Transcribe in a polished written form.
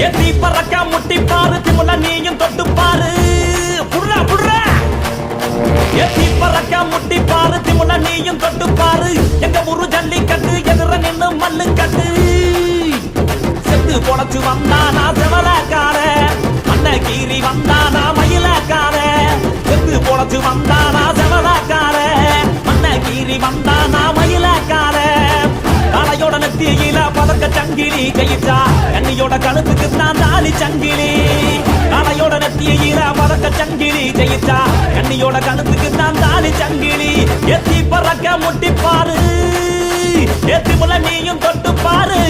எத்தி பறக்க முட்டி பாரு திமுல நீயும் தொட்டு பாரு புடுறா புடுறா எத்தி பறக்க முட்டி பாரு திமுல நீயும் தொட்டு பாரு எங்க ஊரு ஜல்லிக்கட்டு எதிர நின்னு மல்லு கட்டு செத்து பொழைச்சு வந்தானா செவலக்கார மண்ண கீறி வந்தானா மயிலக்கார செத்து பொழைச்சு வந்தானா செவலக்கார மண்ண கீறி வந்தானா மயிலக்கார காளையோட நெத்தியில பதக்க சங்கிலி கையிட்டா கண்ணியோட கழுத்துக்கு தான் தாலி சங்கிலி காளையோட நெத்தியில பதக்க சங்கிலி கையிட்டா கண்ணியோட கழுத்துக்கு தான் தாலி சங்கிலி எத்தி பறக்க முட்டி பாரு எத்தி முல நீயும் தொட்டு பாரு